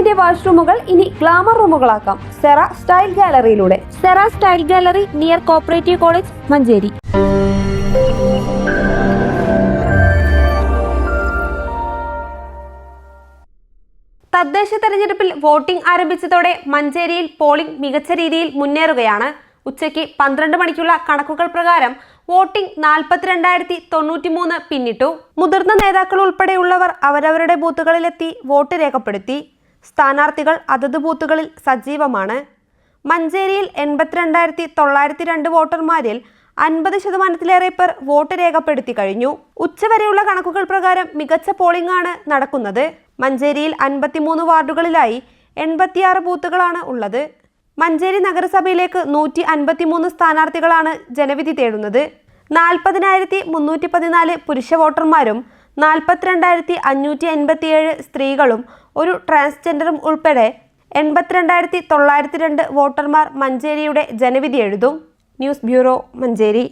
വീടിന്റെ വാഷ്റൂമുകൾ ഇനി ഗ്ലാമർ റൂമുകളാക്കാം സെറ സ്റ്റൈൽ ഗാലറിയിലൂടെ. Sera style gallery near cooperative college, Manjeri. തദ്ദേശ തെരഞ്ഞെടുപ്പിൽ വോട്ടിംഗ് ആരംഭിച്ചതോടെ മഞ്ചേരിയിൽ പോളിംഗ് മികച്ച രീതിയിൽ മുന്നേറുകയാണ്. ഉച്ചയ്ക്ക് 12 മണിക്കുള്ള കണക്കുകൾ പ്രകാരം വോട്ടിംഗ് 42,093 പിന്നിട്ടു. മുതിർന്ന നേതാക്കൾ ഉൾപ്പെടെയുള്ളവർ അവരവരുടെ ബൂത്തുകളിലെത്തി വോട്ട് രേഖപ്പെടുത്തി. സ്ഥാനാർത്ഥികൾ അതത് ബൂത്തുകളിൽ സജീവമാണ്. മഞ്ചേരിയിൽ 82,902 വോട്ടർമാരിൽ 50% പേർ വോട്ട് രേഖപ്പെടുത്തി കഴിഞ്ഞു. ഉച്ചവരെയുള്ള കണക്കുകൾ പ്രകാരം മികച്ച പോളിംഗ് ആണ് നടക്കുന്നത്. മഞ്ചേരിയിൽ 53 വാർഡുകളിലായി 86 ബൂത്തുകളാണ് ഉള്ളത്. മഞ്ചേരി നഗരസഭയിലേക്ക് 153 സ്ഥാനാർത്ഥികളാണ് ജനവിധി തേടുന്നത്. 40,314 പുരുഷ വോട്ടർമാരും 42,587 സ്ത്രീകളും ഒരു ട്രാൻസ്ജെൻഡറും ഉൾപ്പെടെ 82,902 വോട്ടർമാർ മഞ്ചേരിയുടെ ജനവിധി എഴുതും. News bureau, Manjeri.